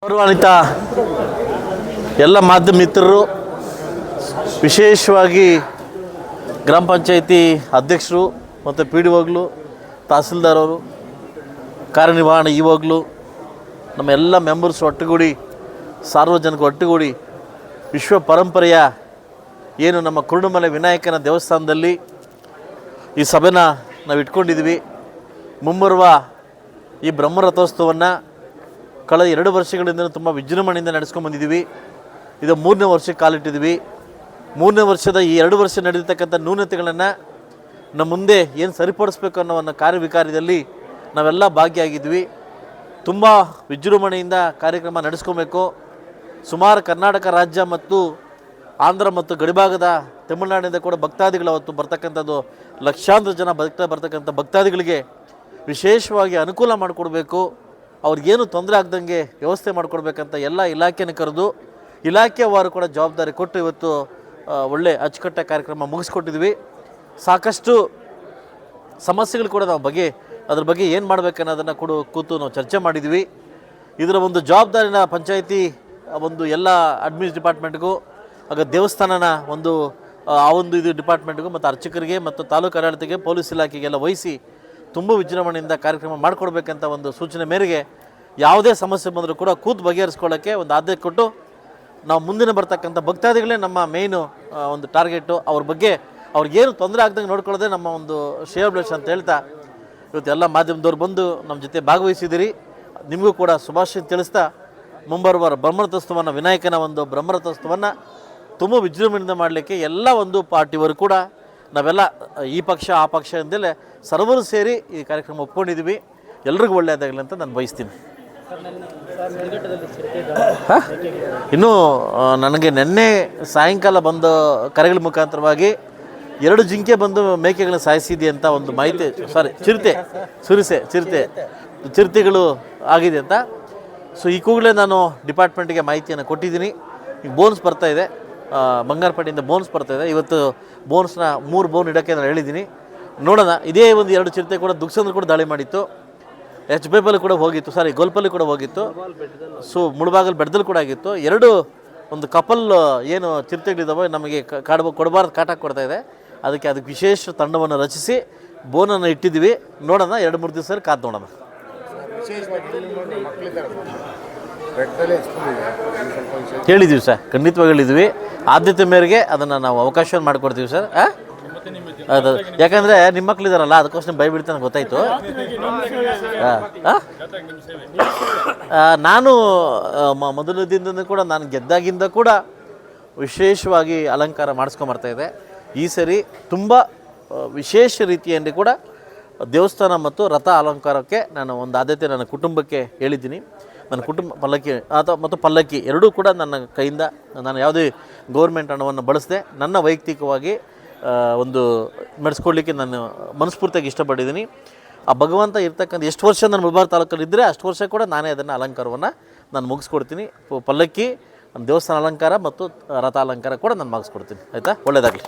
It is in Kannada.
ಗೌರವಾನ್ವಿತ ಎಲ್ಲ ಮಾಧ್ಯಮ ಮಿತ್ರರು, ವಿಶೇಷವಾಗಿ ಗ್ರಾಮ ಪಂಚಾಯಿತಿ ಅಧ್ಯಕ್ಷರು ಮತ್ತು ಪಿ ಡಿ ಒಗಳು, ತಹಸೀಲ್ದಾರ್ ಅವರು, ಕಾರ್ಯನಿರ್ವಹಣೆ ಇವಾಗಲೂ ನಮ್ಮ ಎಲ್ಲ ಮೆಂಬರ್ಸ್ ಒಟ್ಟುಗೂಡಿ, ಸಾರ್ವಜನಿಕ ಒಟ್ಟುಗೂಡಿ ವಿಶ್ವ ಪರಂಪರೆಯ ಏನು ನಮ್ಮ ಕುರುಡುಮಲೆ ವಿನಾಯಕನ ದೇವಸ್ಥಾನದಲ್ಲಿ ಈ ಸಭೆನ ನಾವು ಇಟ್ಕೊಂಡಿದ್ವಿ. ಮುಂಬರುವ ಈ ಬ್ರಹ್ಮರಥೋತ್ಸವವನ್ನು ಕಳೆದ 2 ವರ್ಷಗಳಿಂದ ತುಂಬ ವಿಜೃಂಭಣೆಯಿಂದ ನಡೆಸ್ಕೊಂಡು ಬಂದಿದ್ದೀವಿ. ಇದು 3ನೇ ವರ್ಷಕ್ಕೆ ಕಾಲಿಟ್ಟಿದ್ವಿ. 3ನೇ ವರ್ಷದ ಈ 2 ವರ್ಷ ನಡೆದಿರ್ತಕ್ಕಂಥ ನ್ಯೂನತೆಗಳನ್ನು ನಮ್ಮ ಮುಂದೆ ಏನು ಸರಿಪಡಿಸ್ಬೇಕು ಅನ್ನೋ ಕಾರ್ಯವಿಕಾರದಲ್ಲಿ ನಾವೆಲ್ಲ ಭಾಗಿಯಾಗಿದ್ವಿ. ತುಂಬ ವಿಜೃಂಭಣೆಯಿಂದ ಕಾರ್ಯಕ್ರಮ ನಡೆಸ್ಕೊಬೇಕು. ಸುಮಾರು ಕರ್ನಾಟಕ ರಾಜ್ಯ ಮತ್ತು ಆಂಧ್ರ ಮತ್ತು ಗಡಿಭಾಗದ ತಮಿಳುನಾಡಿನಿಂದ ಕೂಡ ಭಕ್ತಾದಿಗಳು ಅವತ್ತು ಬರ್ತಕ್ಕಂಥದ್ದು, ಲಕ್ಷಾಂತರ ಜನ ಬರ್ತಕ್ಕಂಥ ಭಕ್ತಾದಿಗಳಿಗೆ ವಿಶೇಷವಾಗಿ ಅನುಕೂಲ ಮಾಡಿಕೊಡ್ಬೇಕು, ಅವ್ರಿಗೇನು ತೊಂದರೆ ಆಗ್ದಂಗೆ ವ್ಯವಸ್ಥೆ ಮಾಡಿಕೊಡ್ಬೇಕಂತ ಎಲ್ಲ ಇಲಾಖೆನ ಕರೆದು ಇಲಾಖೆವಾರು ಕೂಡ ಜವಾಬ್ದಾರಿ ಕೊಟ್ಟು ಇವತ್ತು ಒಳ್ಳೆ ಅಚ್ಚುಕಟ್ಟಾಗಿ ಕಾರ್ಯಕ್ರಮ ಮುಗಿಸ್ಕೊಟ್ಟಿದ್ವಿ. ಸಾಕಷ್ಟು ಸಮಸ್ಯೆಗಳು ಕೂಡ ನಾವು ಅದ್ರ ಬಗ್ಗೆ ಏನು ಮಾಡಬೇಕನ್ನೋದನ್ನು ಕೂಡ ಕೂತು ನಾವು ಚರ್ಚೆ ಮಾಡಿದ್ವಿ. ಇದರ ಒಂದು ಜವಾಬ್ದಾರಿನ ಪಂಚಾಯಿತಿ ಒಂದು ಎಲ್ಲ ಅಡ್ಮಿನಿಸ್ ಡಿಪಾರ್ಟ್ಮೆಂಟ್ಗೂ, ಆಗ ದೇವಸ್ಥಾನನ ಒಂದು ಇದು ಡಿಪಾರ್ಟ್ಮೆಂಟ್ಗೂ ಮತ್ತು ಅರ್ಚಕರಿಗೆ ಮತ್ತು ತಾಲೂಕು ಆಡಳಿತಕ್ಕೆ, ಪೊಲೀಸ್ ಇಲಾಖೆಗೆಲ್ಲ ವಹಿಸಿ ತುಂಬ ವಿಜೃಂಭಣೆಯಿಂದ ಕಾರ್ಯಕ್ರಮ ಮಾಡಿಕೊಡ್ಬೇಕಂತ ಒಂದು ಸೂಚನೆ ಮೇರೆಗೆ ಯಾವುದೇ ಸಮಸ್ಯೆ ಬಂದರೂ ಕೂಡ ಕೂತು ಬಗೆಹರಿಸ್ಕೊಳ್ಳೋಕ್ಕೆ ಒಂದು ಆದ್ಯತೆ ಕೊಟ್ಟು, ನಾವು ಮುಂದಿನ ಬರ್ತಕ್ಕಂಥ ಭಕ್ತಾದಿಗಳೇ ನಮ್ಮ ಮೇಯ್ನು ಒಂದು ಟಾರ್ಗೆಟು. ಅವ್ರ ಬಗ್ಗೆ ಅವ್ರಿಗೇನು ತೊಂದರೆ ಆಗ್ದಂಗೆ ನೋಡ್ಕೊಳ್ಳೋದೇ ನಮ್ಮ ಒಂದು ಶ್ರೇಯೋಭಿಲಾಷ ಅಂತ ಹೇಳ್ತಾ ಇವತ್ತು ಎಲ್ಲ ಮಾಧ್ಯಮದವ್ರು ಬಂದು ನಮ್ಮ ಜೊತೆ ಭಾಗವಹಿಸಿದ್ದೀರಿ. ನಿಮಗೂ ಕೂಡ ಶುಭಾಶಯ ತಿಳಿಸ್ತಾ, ಮುಂಬರುವ ಬ್ರಹ್ಮರಥೋತ್ಸವನ ವಿನಾಯಕನ ಒಂದು ಬ್ರಹ್ಮರಥೋತ್ಸವವನ್ನು ತುಂಬ ವಿಜೃಂಭಣೆಯಿಂದ ಮಾಡಲಿಕ್ಕೆ ಎಲ್ಲ ಒಂದು ಪಾರ್ಟಿಯವರು ಕೂಡ ನಾವೆಲ್ಲ ಈ ಪಕ್ಷ ಆ ಪಕ್ಷ ಎಂದಲೇ ಸರ್ವರು ಸೇರಿ ಈ ಕಾರ್ಯಕ್ರಮ ಒಪ್ಕೊಂಡಿದ್ದೀವಿ. ಎಲ್ರಿಗೂ ಒಳ್ಳೆಯದಾಗಲಿ ಅಂತ ನಾನು ಬಯಸ್ತೀನಿ. ಇನ್ನೂ ನನಗೆ ನಿನ್ನೆ ಸಾಯಂಕಾಲ ಬಂದ ಕರೆಗಳ ಮುಖಾಂತರವಾಗಿ 2 ಜಿಂಕೆ ಬಂದು ಮೇಕೆಗಳನ್ನ ಸಾಯಿಸಿದೆ ಅಂತ ಒಂದು ಮಾಹಿತಿ, ಚಿರತೆಗಳು ಆಗಿದೆ ಅಂತ. ಸೊ ಈ ಕೂಡಲೇ ನಾನು ಡಿಪಾರ್ಟ್ಮೆಂಟಿಗೆ ಮಾಹಿತಿಯನ್ನು ಕೊಟ್ಟಿದ್ದೀನಿ. ಈಗ ಬೋನ್ಸ್ ಬರ್ತಾಯಿದೆ, ಬಂಗಾರಪೇಟೆಯಿಂದ ಬೋನ್ಸ್ ಬರ್ತಾಯಿದೆ. ಇವತ್ತು ಬೋನ್ಸ್ನ 3 ಬೋನ್ ಇಡೋಕ್ಕೆ ನಾನು ಹೇಳಿದ್ದೀನಿ. ನೋಡೋಣ. ಇದೇ ಒಂದು 2 ಚಿರತೆ ಕೂಡ ದುಕ್ಸಂದ್ರ ಕೂಡ ದಾಳಿ ಮಾಡಿತ್ತು, HBಯಲ್ಲಿ ಕೂಡ ಹೋಗಿತ್ತು, ಗೋಲ್ಪಲ್ಲಿ ಕೂಡ ಹೋಗಿತ್ತು, ಸೊ ಮುಳಬಾಗಲ್ ಬೆಟ್ಟದಲ್ಲಿ ಕೂಡ ಆಗಿತ್ತು. 2 ಒಂದು ಕಪಲ್ ಏನು ಚಿರತೆಗಳಿದ್ದಾವೆ ನಮಗೆ ಕೊಡಬಾರ್ದು ಕಾಟ ಕೊಡ್ತಾ ಇದೆ. ಅದಕ್ಕೆ ವಿಶೇಷ ತಂಡವನ್ನು ರಚಿಸಿ ಬೋನನ್ನು ಇಟ್ಟಿದ್ದೀವಿ. ನೋಡೋಣ, 2-3 ದಿವಸ ಕಾದು ನೋಡೋಣ. ಹೇಳಿದ್ದೀವಿ ಸರ್, ಖಂಡಿತವಾಗಿ ಹೇಳಿದ್ವಿ. ಆದ್ಯತೆ ಮೇರೆಗೆ ಅದನ್ನು ನಾವು ಅವಕಾಶ ಮಾಡಿಕೊಡ್ತೀವಿ ಸರ್. ಅದು ಯಾಕಂದರೆ ನಿಮ್ಮ ಮಕ್ಕಳಿದಾರಲ್ಲ, ಅದಕ್ಕೋಸ್ಕರ ಭಯಬಿಡ್ತಾನೆ ಗೊತ್ತಾಯಿತು. ನಾನು ಮೊದಲ ದಿನದಿಂದ ಕೂಡ, ನಾನು ಗೆದ್ದಾಗಿಂದ ಕೂಡ ವಿಶೇಷವಾಗಿ ಅಲಂಕಾರ ಮಾಡಿಸ್ಕೊಂಬರ್ತಾಯಿದ್ದೆ. ಈ ಸರಿ ತುಂಬ ವಿಶೇಷ ರೀತಿಯಲ್ಲಿ ಕೂಡ ದೇವಸ್ಥಾನ ಮತ್ತು ರಥ ಅಲಂಕಾರಕ್ಕೆ ನಾನು ಒಂದು ಆದ್ಯತೆ ನನ್ನ ಕುಟುಂಬಕ್ಕೆ ಹೇಳಿದ್ದೀನಿ. ನನ್ನ ಕುಟುಂಬ ಪಲ್ಲಕ್ಕಿ ಎರಡೂ ಕೂಡ ನನ್ನ ಕೈಯಿಂದ, ನಾನು ಯಾವುದೇ ಗೌರ್ಮೆಂಟ್ ಹಣವನ್ನು ಬಳಸದೆ ನನ್ನ ವೈಯಕ್ತಿಕವಾಗಿ ಒಂದು ನಡೆಸ್ಕೊಡ್ಲಿಕ್ಕೆ ನಾನು ಮನಸ್ಫೂರ್ತಿಯಾಗಿ ಇಷ್ಟಪಟ್ಟಿದ್ದೀನಿ. ಆ ಭಗವಂತ ಇರ್ತಕ್ಕಂಥ ಎಷ್ಟು ವರ್ಷ ನಾನು ಮುಳಬಾಗಿಲು ತಾಲೂಕಲ್ಲಿ ಇದ್ದರೆ ಅಷ್ಟು ವರ್ಷ ಕೂಡ ನಾನೇ ಅದನ್ನು ಅಲಂಕಾರವನ್ನು ನಾನು ಮುಗಿಸ್ಕೊಡ್ತೀನಿ. ಪಲ್ಲಕ್ಕಿ, ದೇವಸ್ಥಾನ ಅಲಂಕಾರ ಮತ್ತು ರಥ ಅಲಂಕಾರ ಕೂಡ ನಾನು ಮುಗಿಸ್ಕೊಡ್ತೀನಿ. ಆಯಿತಾ? ಒಳ್ಳೆಯದಾಗಲಿ.